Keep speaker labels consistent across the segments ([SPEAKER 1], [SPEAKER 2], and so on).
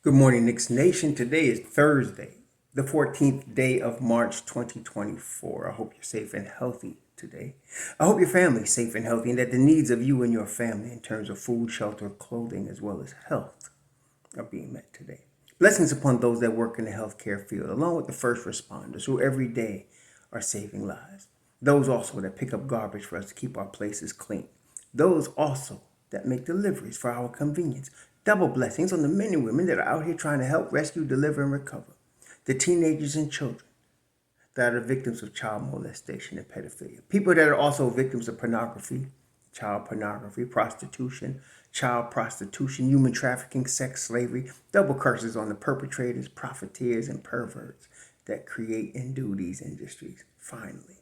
[SPEAKER 1] Good morning, Knicks Nation. Today is Thursday, the 14th day of March 2024. I hope you're safe and healthy today. I hope your family's safe and healthy and that the needs of you and your family in terms of food, shelter, clothing, as well as health are being met today. Blessings upon those that work in the healthcare field, along with the first responders who every day are saving lives. Those also that pick up garbage for us to keep our places clean. Those also that make deliveries for our convenience. Double blessings on the men and women that are out here trying to help rescue, deliver, and recover. The teenagers and children that are victims of child molestation and pedophilia. People that are also victims of pornography, child pornography, child prostitution, human trafficking, sex slavery. Double curses on the perpetrators, profiteers, and perverts that create and do these industries. Finally,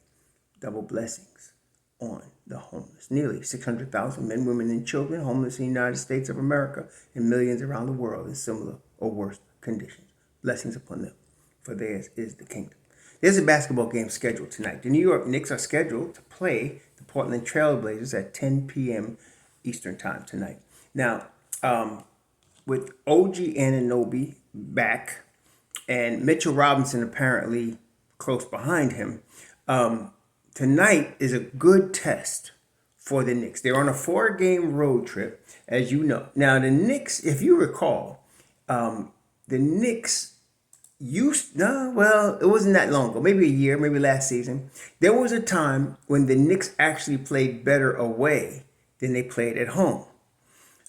[SPEAKER 1] double blessings on the homeless. Nearly 600,000 men, women, and children homeless in the United States of America and millions around the world in similar or worse conditions. Blessings upon them, for theirs is the kingdom. There's a basketball game scheduled tonight. The New York Knicks are scheduled to play the Portland Trail Blazers at 10 p.m. Eastern Time tonight. Now, with OG Anunoby back and Mitchell Robinson apparently close behind him, tonight is a good test for the Knicks. They're on a 4-game road trip, as you know. Now, the Knicks, if you recall, the Knicks it wasn't that long ago, maybe a year, maybe last season. There was a time when the Knicks actually played better away than they played at home.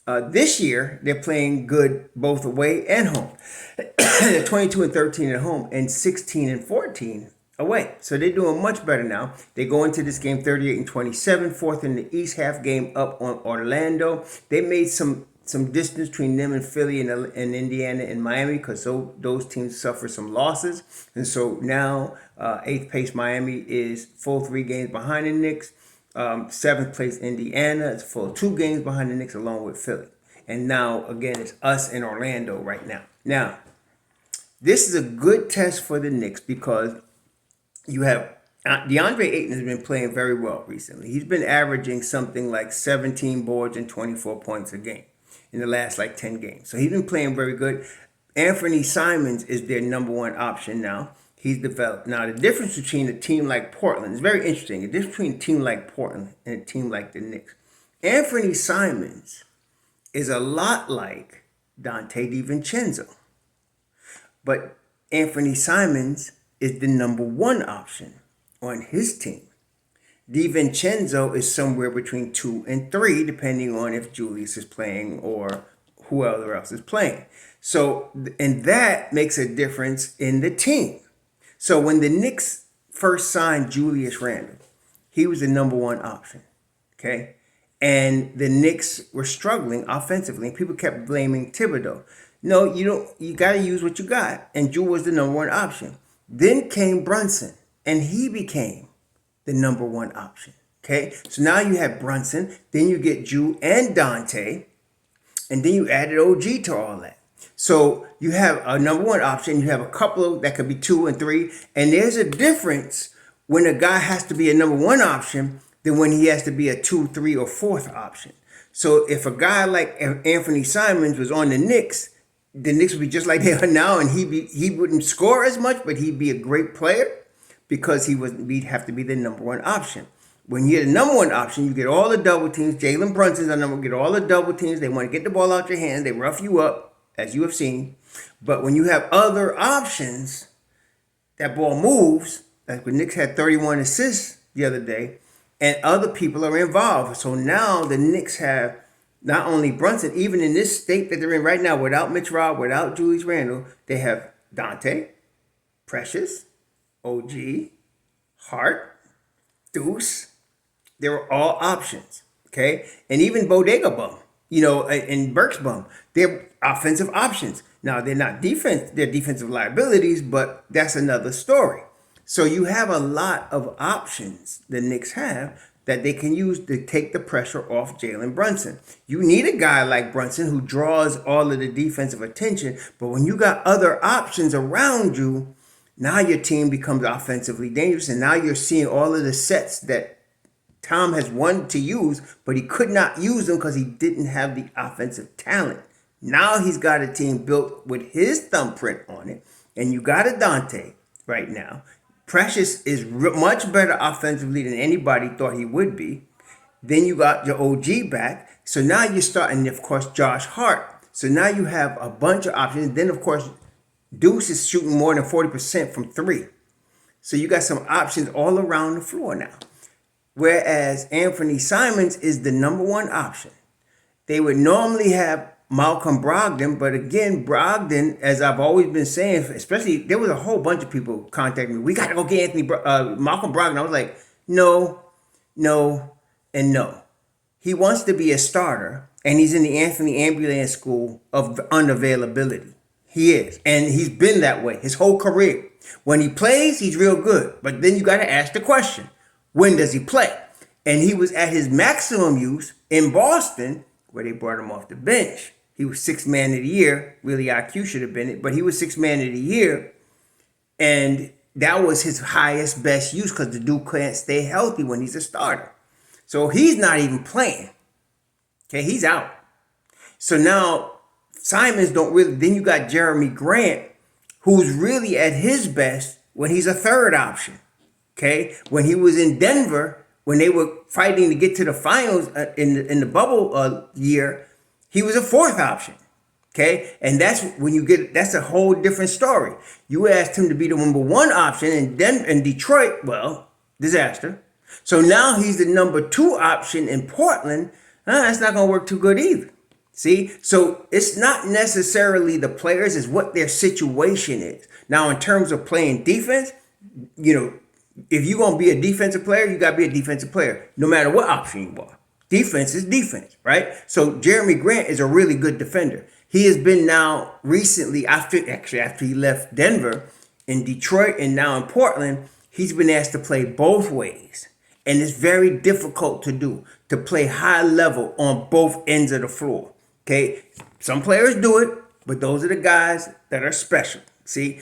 [SPEAKER 1] This year, they're playing good both away and home. They're 22-13 at home and 16-14 away. So they're doing much better now. They go into this game 38-27, fourth in the East, half game up on Orlando. They made some distance between them and Philly and Indiana and Miami because those teams suffer some losses. And so now 8th place Miami is full 3 games behind the Knicks. 7th place Indiana is full 2 games behind the Knicks along with Philly. And now, again, it's us and Orlando right now. Now, this is a good test for the Knicks because you have DeAndre Ayton has been playing very well recently. He's been averaging something like 17 boards and 24 points a game in the last 10 games. So he's been playing very good. Anthony Simons is their number one option now. He's developed. Now, the difference between a team like Portland is very interesting. The difference between a team like Portland and a team like the Knicks. Anthony Simons is a lot like Dante DiVincenzo. But Anthony Simons is the number one option on his team. DiVincenzo is somewhere between 2 and 3, depending on if Julius is playing or whoever else is playing. So, and that makes a difference in the team. So when the Knicks first signed Julius Randle, he was the number one option, okay? And the Knicks were struggling offensively, and people kept blaming Thibodeau. No, you don't. You got to use what you got, and Jewel was the number one option. Then came Brunson, and he became the number one option, okay? So now you have Brunson, then you get Jewel and Dante, and then you added OG to all that. So you have a number one option. You have a couple that could be 2 and 3. And there's a difference when a guy has to be a number one option than when he has to be a 2, 3, or 4th option. So if a guy like Anthony Simons was on the Knicks would be just like they are now, and he wouldn't score as much, but he'd be a great player because he'd have to be the number one option. When you're the number one option, you get all the double teams. Jalen Brunson's our number. Get all the double teams. They want to get the ball out your hands. They rough you up, as you have seen. But when you have other options, that ball moves. Like when Knicks had 31 assists the other day, and other people are involved. So now the Knicks have not only Brunson, even in this state that they're in right now, without Mitch Rob, without Julius Randle, they have Dante, Precious, OG, Hart, Deuce. They're all options, okay? And even Bodega Bum, and Burks Bum, they're offensive options. Now, they're not they're defensive liabilities, but that's another story. So you have a lot of options the Knicks have that they can use to take the pressure off Jalen Brunson. You need a guy like Brunson who draws all of the defensive attention, but when you got other options around you, now your team becomes offensively dangerous, and now you're seeing all of the sets that Tom has wanted to use, but he could not use them because he didn't have the offensive talent Now he's got a team built with his thumbprint on it, and you got a Dante right now. Precious is much better offensively than anybody thought he would be. Then you got your OG back. So now you're starting, of course, Josh Hart. So now you have a bunch of options. Then, of course, Deuce is shooting more than 40% from three. So you got some options all around the floor now. Whereas Anthony Simons is the number one option. They would normally have Malcolm Brogdon, but again, Brogdon, as I've always been saying, especially there was a whole bunch of people contacting me. We got to go get Malcolm Brogdon. I was like, no, and no. He wants to be a starter, and he's in the Anthony Ambulance School of unavailability. He is, and he's been that way his whole career. When he plays, he's real good, but then you got to ask the question, when does he play? And he was at his maximum use in Boston, where they brought him off the bench. He was sixth man of the year. Really, IQ should have been it, but he was sixth man of the year, and that was his highest, best use because the dude can't stay healthy when he's a starter. So he's not even playing. Okay, he's out. So now Simons don't really. Then you got Jeremy Grant, who's really at his best when he's a third option. Okay, when he was in Denver, when they were fighting to get to the finals in the bubble year, he was a fourth option. Okay, and that's when you get. That's a whole different story. You asked him to be the number one option in Detroit. Well, disaster. So now he's the number two option in Portland. That's not going to work too good either. See? So it's not necessarily the players, it's what their situation is. Now, in terms of playing defense, if you're going to be a defensive player, you got to be a defensive player, no matter what option you are. Defense is defense, right? So Jeremy Grant is a really good defender. He has been now recently, after he left Denver, in Detroit and now in Portland, he's been asked to play both ways. And it's very difficult to do, to play high level on both ends of the floor. Okay, some players do it, but those are the guys that are special. See,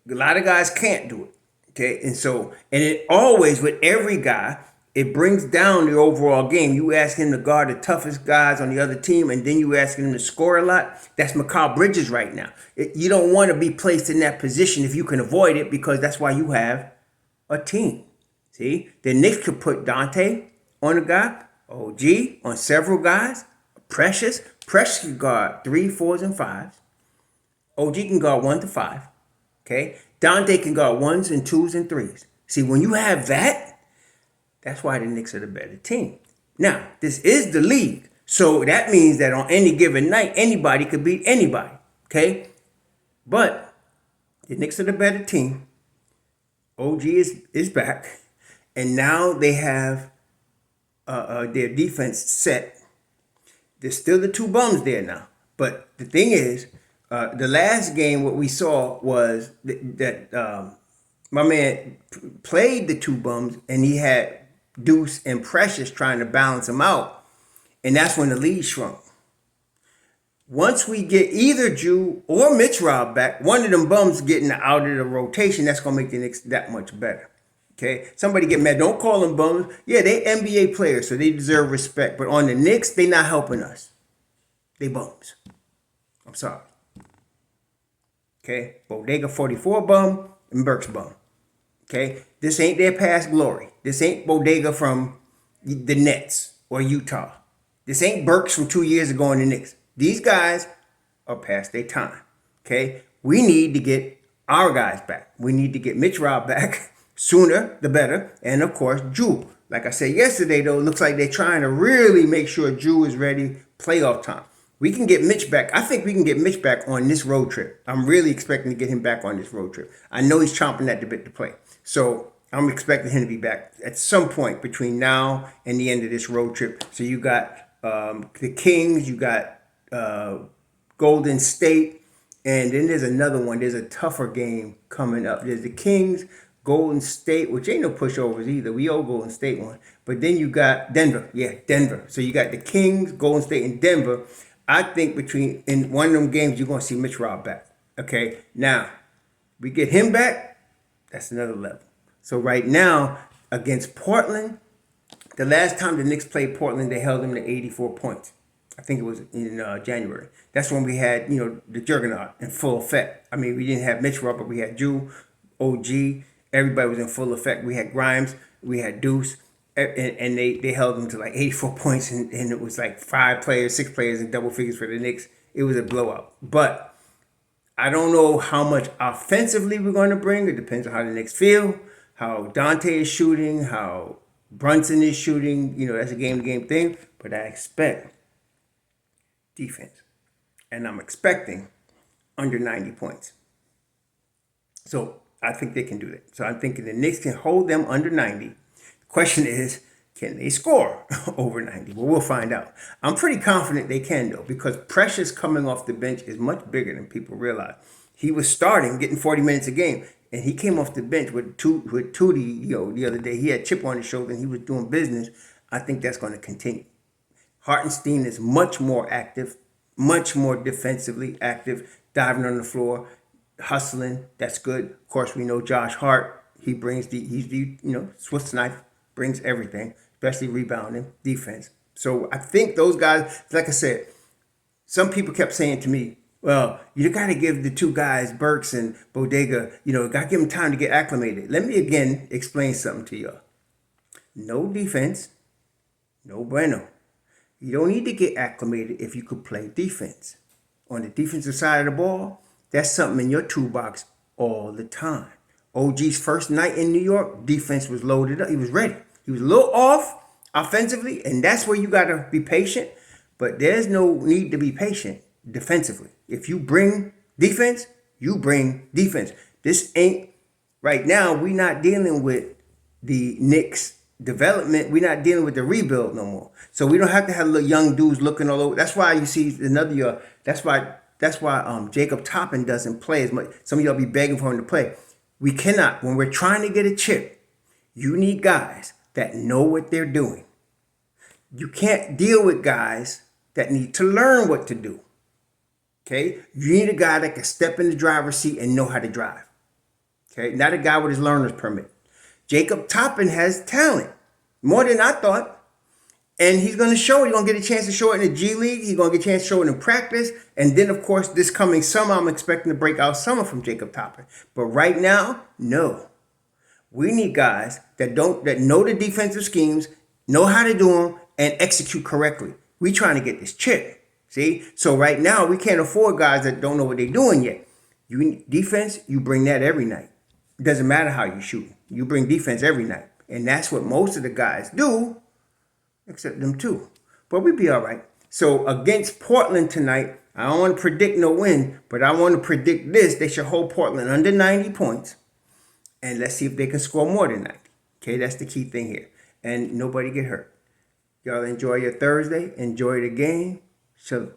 [SPEAKER 1] a lot of guys can't do it. Okay, and it always, with every guy, it brings down the overall game. You ask him to guard the toughest guys on the other team, and then you ask him to score a lot. That's Mikal Bridges right now. You don't want to be placed in that position if you can avoid it, because that's why you have a team. See, the Knicks could put Dante on a guy, OG on several guys, Precious can guard 3, 4s, and 5s. OG can guard 1 to 5. Okay, Dante can guard 1s and 2s and 3s. See, when you have that, that's why the Knicks are the better team. Now, this is the league, so that means that on any given night, anybody could beat anybody. Okay, but the Knicks are the better team. OG is back. And now they have their defense set. There's still the two bums there now. But the thing is, the last game, what we saw was that my man played the two bums, and he had Deuce and Precious trying to balance him out. And that's when the lead shrunk. Once we get either Drew or Mitch Rob back, one of them bums getting out of the rotation, that's going to make the Knicks that much better. Okay, somebody get mad. Don't call them bums. Yeah, they NBA players, so they deserve respect. But on the Knicks, they not helping us. They bums. I'm sorry. Okay, Bodega 44 bum and Burks bum. Okay, this ain't their past glory. This ain't Bodega from the Nets or Utah. This ain't Burks from 2 years ago in the Knicks. These guys are past their time. Okay, we need to get our guys back. We need to get Mitch Rob back. Sooner, the better. And, of course, Drew. Like I said yesterday, though, it looks like they're trying to really make sure Drew is ready playoff time. We can get Mitch back. I think we can get Mitch back on this road trip. I'm really expecting to get him back on this road trip. I know he's chomping at the bit to play. So I'm expecting him to be back at some point between now and the end of this road trip. So you got the Kings, you got Golden State, and then there's another one. There's a tougher game coming up. There's the Kings, Golden State, which ain't no pushovers either. We owe Golden State one. But then you got Denver. Yeah, Denver. So you got the Kings, Golden State, and Denver. I think in one of them games, you're going to see Mitch Rob back. Okay, now, we get him back, that's another level. So right now, against Portland, the last time the Knicks played Portland, they held them to 84 points. I think it was in January. That's when we had, the juggernaut in full effect. I mean, we didn't have Mitch but we had Drew, OG. Everybody was in full effect. We had Grimes, we had Deuce, and they held them to like 84 points, and it was like 5 players, 6 players in double figures for the Knicks. It was a blowout. But I don't know how much offensively we're going to bring. It depends on how the Knicks feel, how Dante is shooting, how Brunson is shooting. That's a game-to-game thing. But I expect defense. And I'm expecting under 90 points. So I think they can do that. So I'm thinking the Knicks can hold them under 90. The question is, can they score over 90? Well, we'll find out. I'm pretty confident they can, though, because Precious coming off the bench is much bigger than people realize. He was starting, getting 40 minutes a game, and he came off the bench with Tootie, the other day. He had chip on his shoulder, and he was doing business. I think that's going to continue. Hartenstein is much more active, much more defensively active, diving on the floor, hustling. That's good. Of course, we know Josh Hart. He's the Swiss knife, brings everything, especially rebounding, defense. So I think those guys, like I said, some people kept saying to me, well, you got to give the two guys, Burks and Bodega, got to give them time to get acclimated. Let me again explain something to y'all. No defense, no bueno. You don't need to get acclimated if you could play defense. On the defensive side of the ball, that's something in your toolbox all the time. OG's first night in New York, defense was loaded up. He was ready. He was a little off offensively, and that's where you got to be patient. But there's no need to be patient defensively. If you bring defense, you bring defense. This ain't, right now, we're not dealing with the Knicks development. We're not dealing with the rebuild no more. So we don't have to have little young dudes looking all over. That's why you see another year. That's why Jacob Toppin doesn't play as much. Some of y'all be begging for him to play. We cannot. When we're trying to get a chip, you need guys that know what they're doing. You can't deal with guys that need to learn what to do. Okay? You need a guy that can step in the driver's seat and know how to drive. Okay? Not a guy with his learner's permit. Jacob Toppin has talent, more than I thought. And he's going to show it. He's going to get a chance to show it in the G League. He's going to get a chance to show it in practice. And then, of course, this coming summer, I'm expecting to break out summer from Jacob Toppin. But right now, no. We need guys that know the defensive schemes, know how to do them, and execute correctly. We're trying to get this chip. See? So right now, we can't afford guys that don't know what they're doing yet. You need defense, you bring that every night. It doesn't matter how you shoot. You bring defense every night. And that's what most of the guys do, except them too. But we'll be all right. So against Portland tonight, I don't want to predict no win, but I want to predict this. They should hold Portland under 90 points. And let's see if they can score more than 90. Okay, that's the key thing here. And nobody get hurt. Y'all enjoy your Thursday. Enjoy the game. So